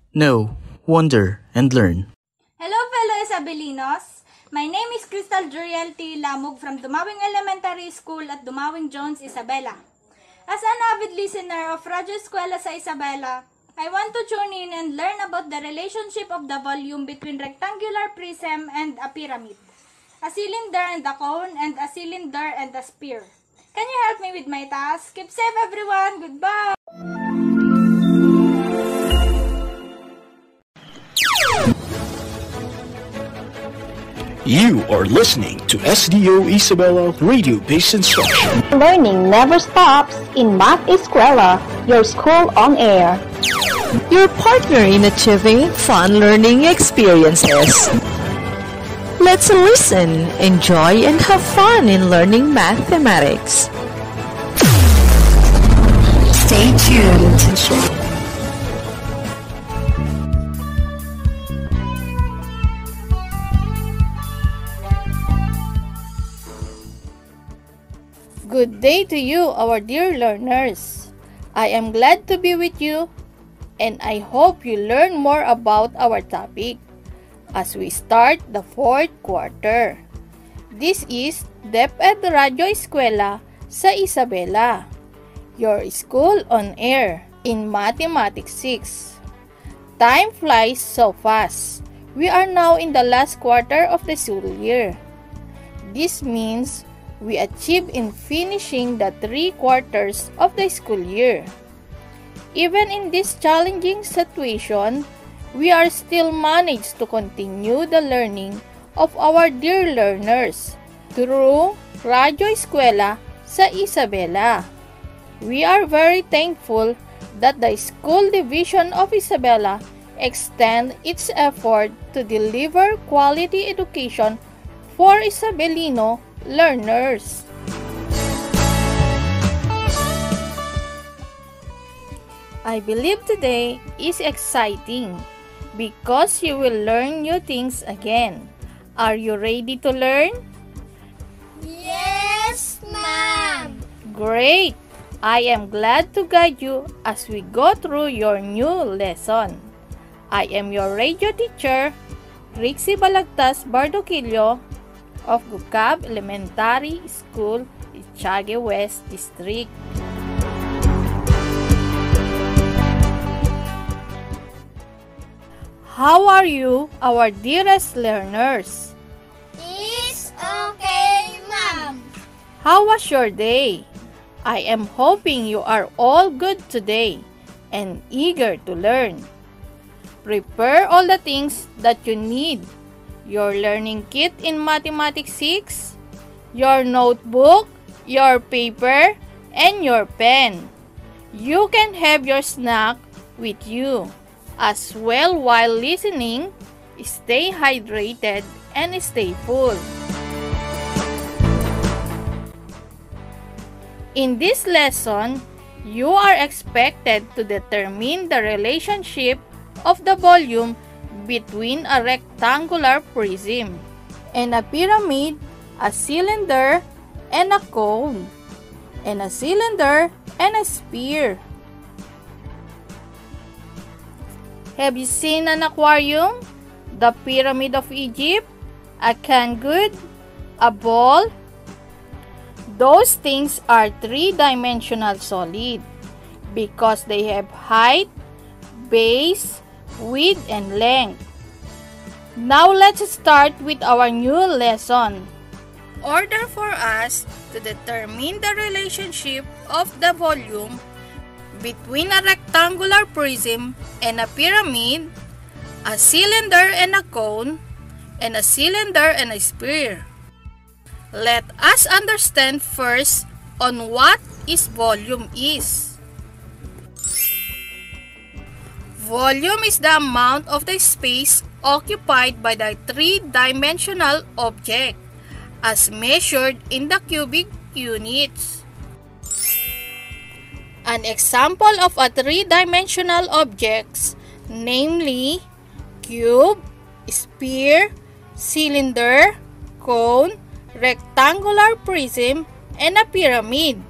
Know, wonder, and learn. Hello fellow Isabelinos! My name is Crystal Juriel T. Lamog from Dumawing Elementary School at Dumawing Jones, Isabela. As an avid listener of Radyo Eskwela sa Isabela, I want to tune in and learn about the relationship of the volume between rectangular prism and a pyramid, a cylinder and a cone, and a cylinder and a sphere. Can you help me with my task? Keep safe everyone! Goodbye! You are listening to SDO Isabela Radio-Based Instruction. Learning never stops in Math Eskwela, your school on air. Your partner in achieving fun learning experiences. Let's listen, enjoy, and have fun in learning mathematics. Stay tuned. Good day to you, our dear learners. I am glad to be with you, and I hope you learn more about our topic as we start the fourth quarter. This is DepEd Radyo Eskwela sa Isabela, your school on air in Mathematics 6. Time flies so fast. We are now in the last quarter of the school year. This means we achieved in finishing the 3 quarters of the school year. Even in this challenging situation, we are still managed to continue the learning of our dear learners through Radyo Eskwela sa Isabela. We are very thankful that the School Division of Isabela extend its effort to deliver quality education for Isabelino learners. I believe today is exciting because you will learn new things again. Are you ready to learn? Yes, ma'am. Great! I am glad to guide you as we go through your new lesson. I am your radio teacher, Rixie Balagtas Bardoquillo of Gukab Elementary School, Itiague West District. How are you, our dearest learners? It's okay, ma'am. How was your day? I am hoping you are all good today and eager to learn. Prepare all the things that you need. Your learning kit in Mathematics 6, your notebook, your paper, and your pen. You can have your snack with you as well while listening. Stay hydrated and stay full. In this lesson, you are expected to determine the relationship of the volume between a rectangular prism and a pyramid, a cylinder, and a cone, and a cylinder and a sphere. Have you seen an aquarium, the Pyramid of Egypt, a canned good, a ball? Those things are 3-dimensional solid because they have height, base, width, and length. Now let's start with our new lesson. Order for us to determine the relationship of the volume between a rectangular prism and a pyramid, a cylinder and a cone, and a cylinder and a sphere. Let us understand first on what volume is. Volume is the amount of the space occupied by the 3-dimensional object as measured in the cubic units. An example of a 3-dimensional objects, namely cube, sphere, cylinder, cone, rectangular prism, and a pyramid.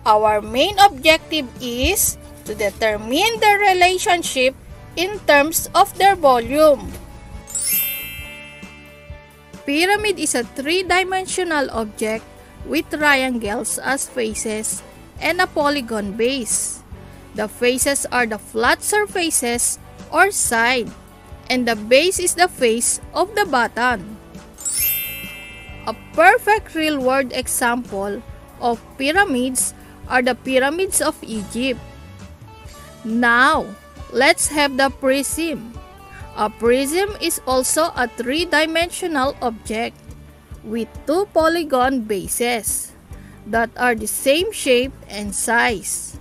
Our main objective is to determine the relationship in terms of their volume. Pyramid is a three-dimensional object with triangles as faces and a polygon base. The faces are the flat surfaces or side, and the base is the face of the button. A perfect real-world example of pyramids are the pyramids of Egypt. Now, let's have the prism. A prism is also a three-dimensional object with two polygon bases that are the same shape and size.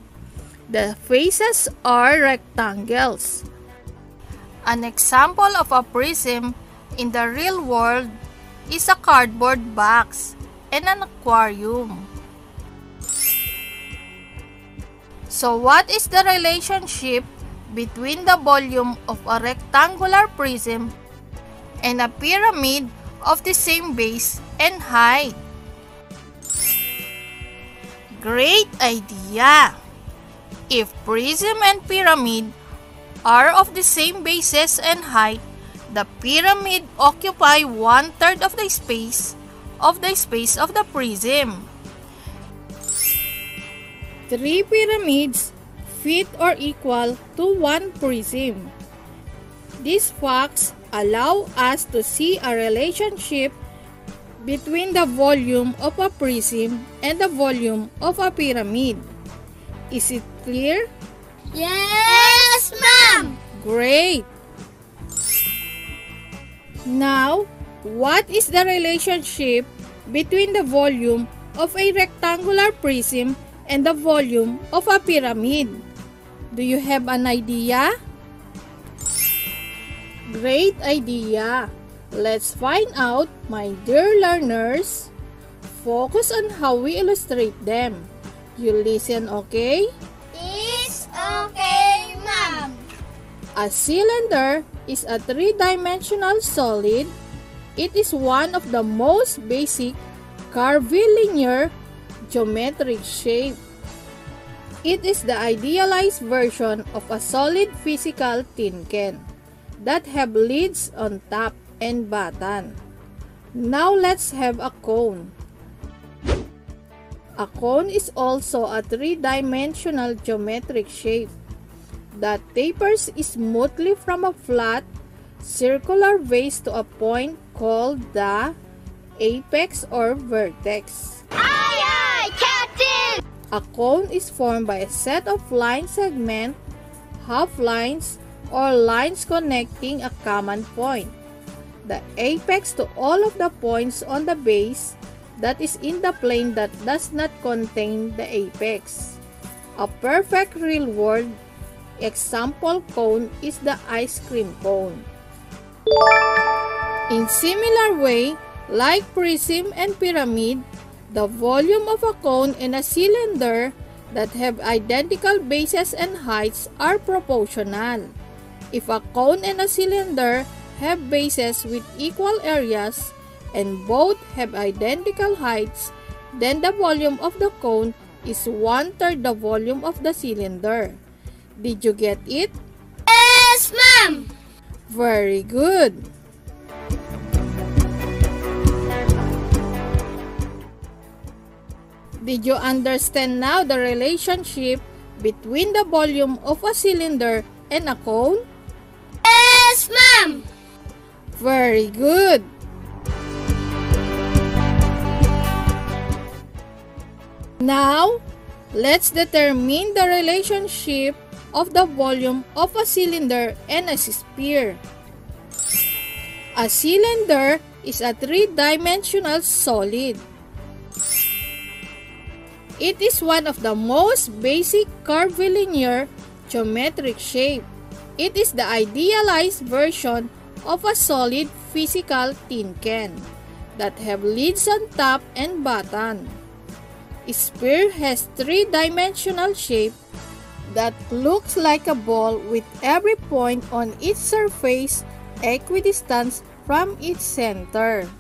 The faces are rectangles. An example of a prism in the real world is a cardboard box and an aquarium. So what is the relationship between the volume of a rectangular prism and a pyramid of the same base and height? Great idea! If prism and pyramid are of the same bases and height, the pyramid occupy 1/3 of the space of the prism. 3 pyramids fit or equal to 1 prism. These facts allow us to see a relationship between the volume of a prism and the volume of a pyramid. Is it clear? Yes, Ma'am! Great! Now, what is the relationship between the volume of a rectangular prism and the volume of a pyramid? Do you have an idea? Great idea! Let's find out, my dear learners. Focus on how we illustrate them. You listen, okay? It's okay, Ma'am. A cylinder is a three-dimensional solid. It is one of the most basic curvilinear geometric shape. It is the idealized version of a solid physical tin can that have lids on top and bottom. Now let's have a cone. A cone is also a three-dimensional geometric shape that tapers smoothly from a flat, circular base to a point called the apex or vertex. Aye, aye, Captain! A cone is formed by a set of line segments, half lines, or lines connecting a common point, the apex to all of the points on the base that is in the plane that does not contain the apex. A perfect real-world example cone is the ice cream cone. In similar way, like prism and pyramid, the volume of a cone and a cylinder that have identical bases and heights are proportional. If a cone and a cylinder have bases with equal areas and both have identical heights, then the volume of the cone is 1/3 the volume of the cylinder. Did you get it? Yes, Ma'am! Very good! Did you understand now the relationship between the volume of a cylinder and a cone? Yes, Ma'am! Very good! Now, let's determine the relationship of the volume of a cylinder and a sphere. A cylinder is a three-dimensional solid. It is one of the most basic curvilinear geometric shape. It is the idealized version of a solid physical tin can that have lids on top and bottom. A sphere has three-dimensional shape that looks like a ball with every point on its surface equidistant from its center.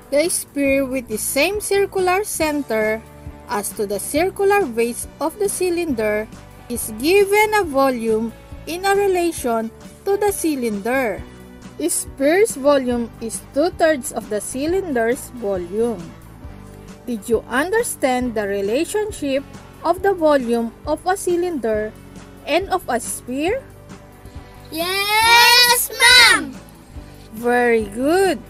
The sphere with the same circular center as to the circular base of the cylinder is given a volume in a relation to the cylinder. Sphere's volume is 2/3 of the cylinder's volume. Did you understand the relationship of the volume of a cylinder and of a sphere? Yes, ma'am. Very good.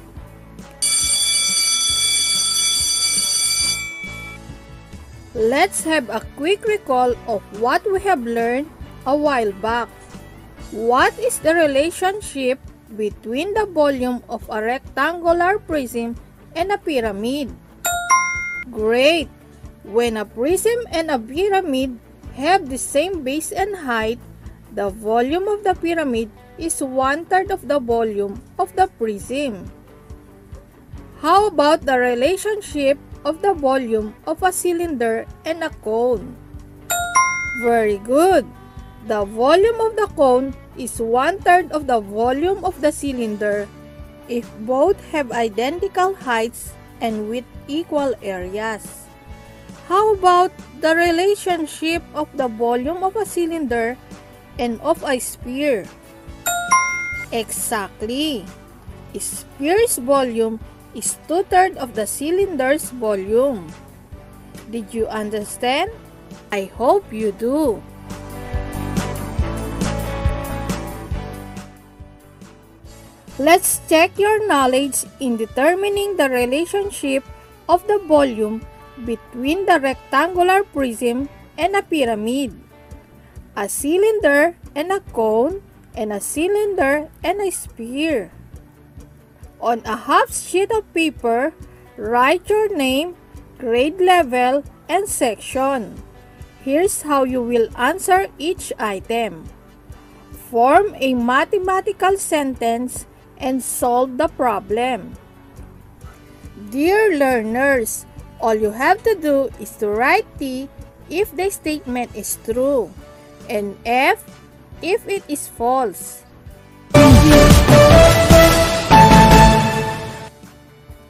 Let's have a quick recall of what we have learned a while back. What is the relationship between the volume of a rectangular prism and a pyramid? Great! When a prism and a pyramid have the same base and height, the volume of the pyramid is 1/3 of the volume of the prism. How about the relationship of the volume of a cylinder and a cone? Very good! The volume of the cone is 1/3 of the volume of the cylinder if both have identical heights and with equal areas. How about the relationship of the volume of a cylinder and of a sphere? Exactly. A sphere's volume is 2/3 of the cylinder's volume. Did you understand? I hope you do. Let's check your knowledge in determining the relationship of the volume between the rectangular prism and a pyramid, a cylinder and a cone, and a cylinder and a sphere. On a half sheet of paper, write your name, grade level, and section. Here's how you will answer each item. Form a mathematical sentence and solve the problem. Dear learners, all you have to do is to write T if the statement is true and F if it is false.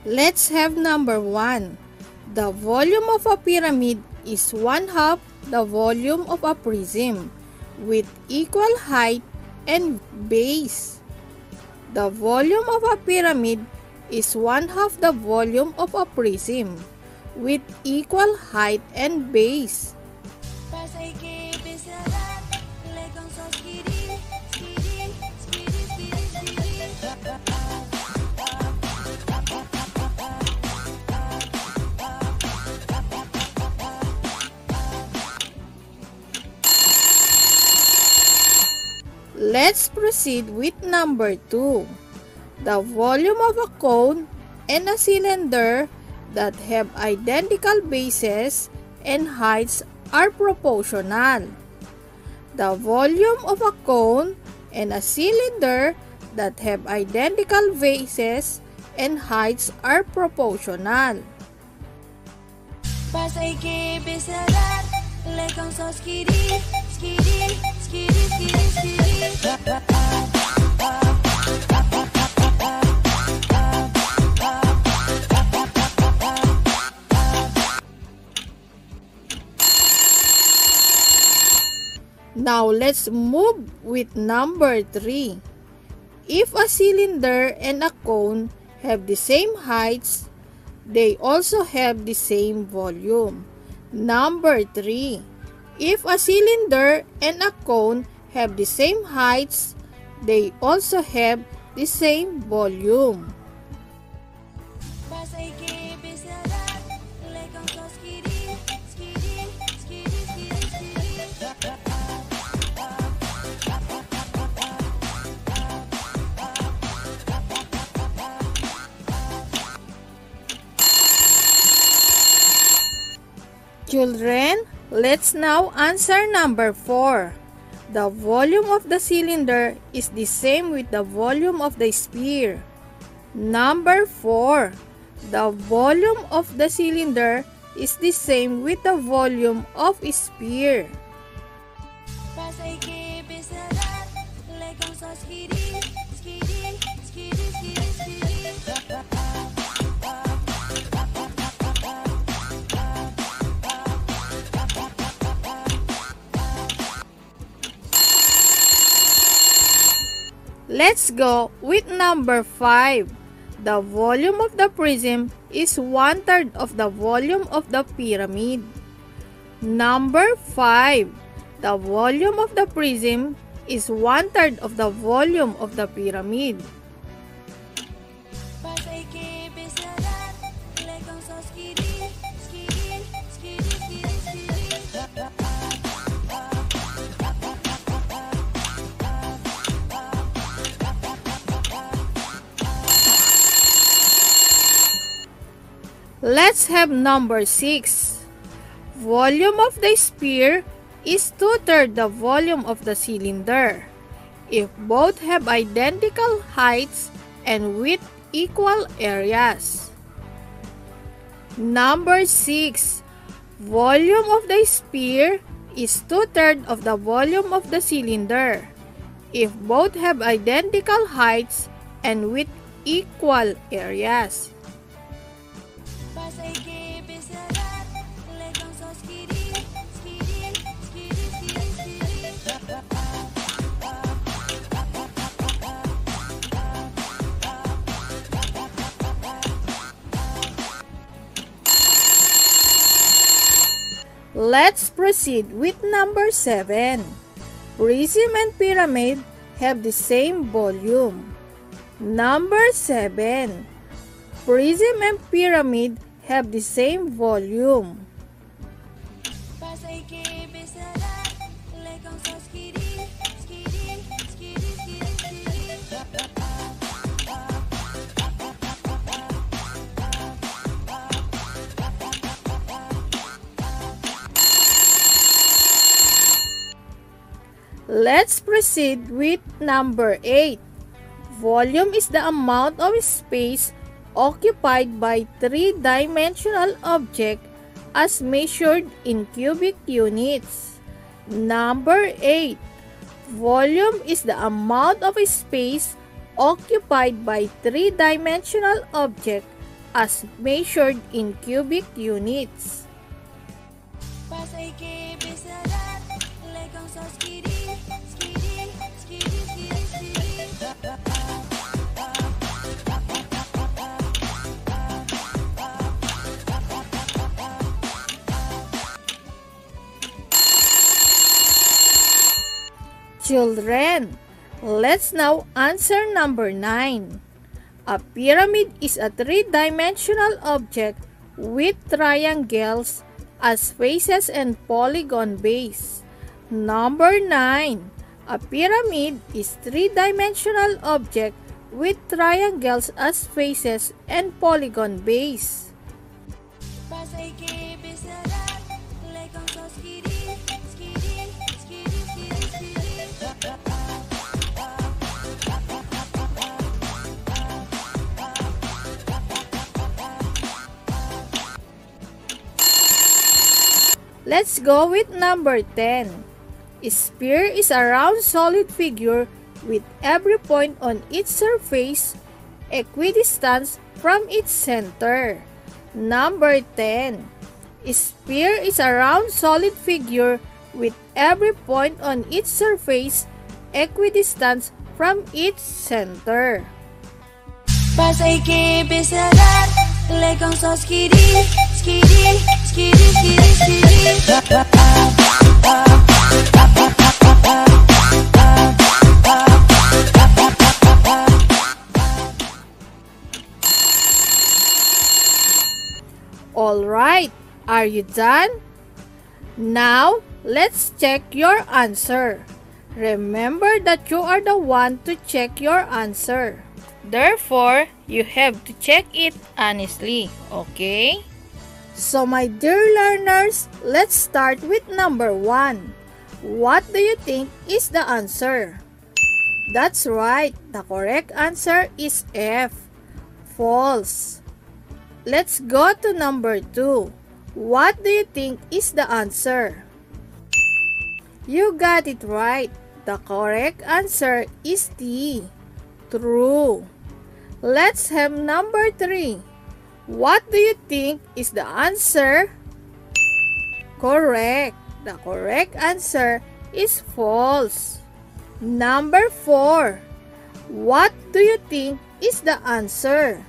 Let's have number 1. The volume of a pyramid is 1/2 the volume of a prism with equal height and base. The volume of a pyramid is 1/2 the volume of a prism with equal height and base. Let's proceed with number 2. The volume of a cone and a cylinder that have identical bases and heights are proportional. The volume of a cone and a cylinder that have identical bases and heights are proportional. Now let's move with number 3. If a cylinder and a cone have the same heights, they also have the same volume. Number 3. If a cylinder and a cone have the same heights, they also have the same volume. Children, let's now answer number 4. The volume of the cylinder is the same with the volume of the sphere. Number 4. The volume of the cylinder is the same with the volume of a sphere. Let's go with number 5. The volume of the prism is 1/3 of the volume of the pyramid. Number 5. The volume of the prism is 1/3 of the volume of the pyramid. Let's have number 6. Volume of the sphere is 2/3 the volume of the cylinder. If both have identical heights and width equal areas. Number 6. Volume of the sphere is 2/3 of the volume of the cylinder. If both have identical heights and width equal areas. Let's proceed with number 7. Prism and pyramid have the same volume. Number 7. Prism and pyramid have the same volume. Let's proceed with number 8. Volume is the amount of space occupied by three-dimensional object as measured in cubic units. Number 8. Volume is the amount of space occupied by three-dimensional object as measured in cubic units. Children, let's now answer number 9. A pyramid is a three-dimensional object with triangles as faces and polygon base. Number 9. A pyramid is three-dimensional object with triangles as faces and polygon base. Let's go with number 10. A sphere is a round solid figure with every point on its surface equidistant from its center. Number 10. A sphere is a round solid figure with every point on its surface equidistant from its center. Alright, are you done? Now, let's check your answer. Remember that you are the one to check your answer. Therefore, you have to check it honestly, okay? So my dear learners, let's start with number 1. What do you think is the answer? That's right, the correct answer is F. False. Let's go to number 2. What do you think is the answer? You got it right. The correct answer is D. True. Let's have number 3. What do you think is the answer? Correct. The correct answer is false. Number 4. What do you think is the answer?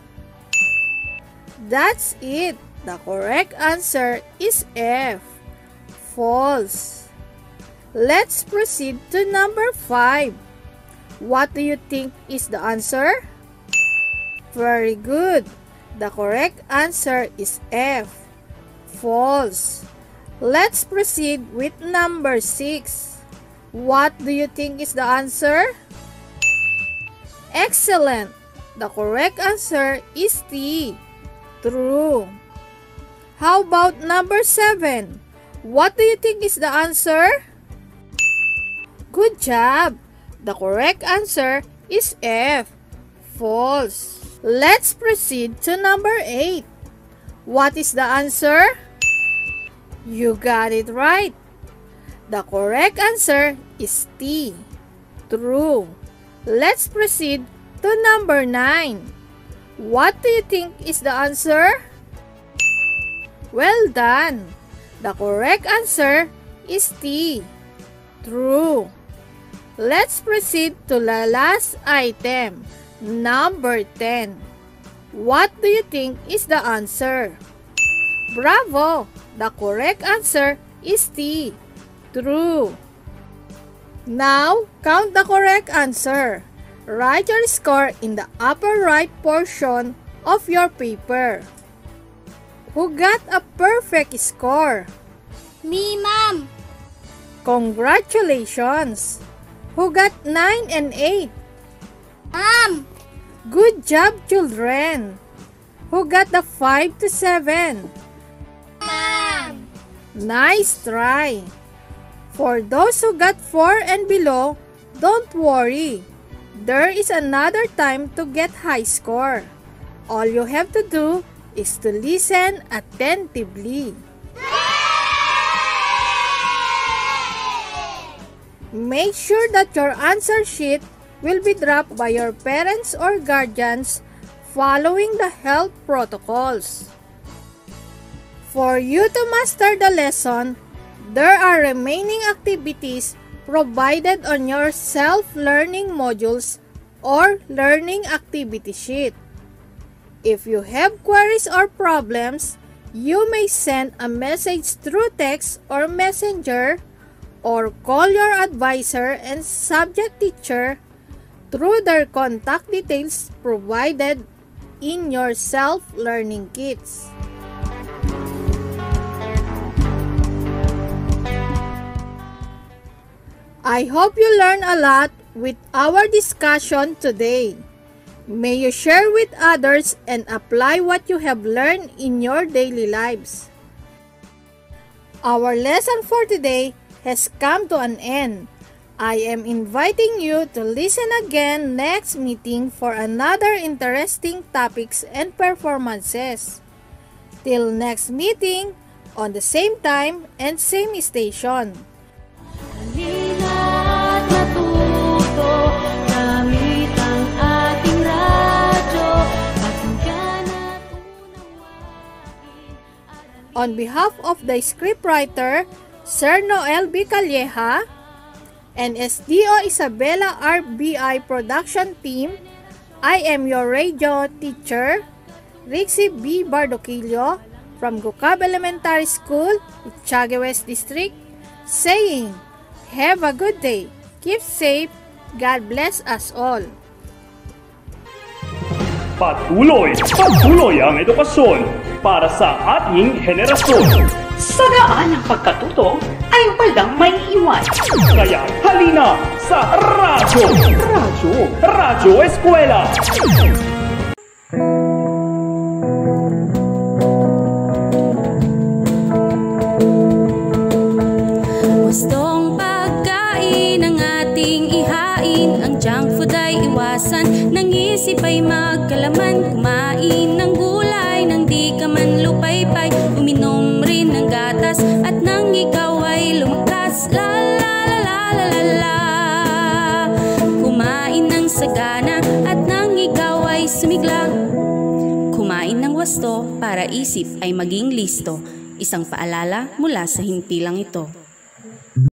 That's it. The correct answer is F. False. Let's proceed to number 5. What do you think is the answer? Very good. The correct answer is F. False. Let's proceed with number 6. What do you think is the answer? Excellent. The correct answer is T. True. How about number 7? What do you think is the answer? Good job. The correct answer is F. False. Let's proceed to number 8. What is the answer? You got it right. The correct answer is T. True. Let's proceed to number 9. What do you think is the answer? Well done. The correct answer is T. True. Let's proceed to the last item, number 10. What do you think is the answer? Bravo! The correct answer is T. True. Now, count the correct answer. Write your score in the upper right portion of your paper. Who got a perfect score? Me, Ma'am. Congratulations! Who got 9 and 8? Ma'am. Good job, children! Who got the 5 to 7? Ma'am. Nice try! For those who got 4 and below, don't worry. There is another time to get high score. All you have to do is to listen attentively. Make sure that your answer sheet will be dropped by your parents or guardians following the health protocols. For you to master the lesson, there are remaining activities provided on your self-learning modules or learning activity sheet. If you have queries or problems, you may send a message through text or messenger or call your advisor and subject teacher through their contact details provided in your self-learning kits. I hope you learned a lot with our discussion today. May you share with others and apply what you have learned in your daily lives. Our lesson for today has come to an end. I am inviting you to listen again next meeting for another interesting topics and performances. Till next meeting on the same time and same station. Halina't matuto, gamit ang ating radyo, pakinggan at unawain. On behalf of the scriptwriter, Sir Noel B. Calleja, and SDO Isabela RBI production team, I am your radio teacher, Rixie B. Bardoquillo from Gukab Elementary School, Itiaga West District, saying, have a good day, keep safe, God bless us all. Patuloy ang edukasyon para sa ating henerasyon. Sa daan ng pagkatuto ay walang may iwan. Kaya halina sa Radyo Eskwela. Gustong pagkain ang ating ihain, ang junk food ay iwasan, ng isip ay magkalaman, kumain ng gulay, nang di ka man lupaypay, uminom rin ng gatas, at nang ikaw ay lumakas, la la la la la la, kumain ng sagana, at nang ikaw ay sumigla, kumain ng wasto para isip ay maging listo, isang paalala mula sa himpilang ito.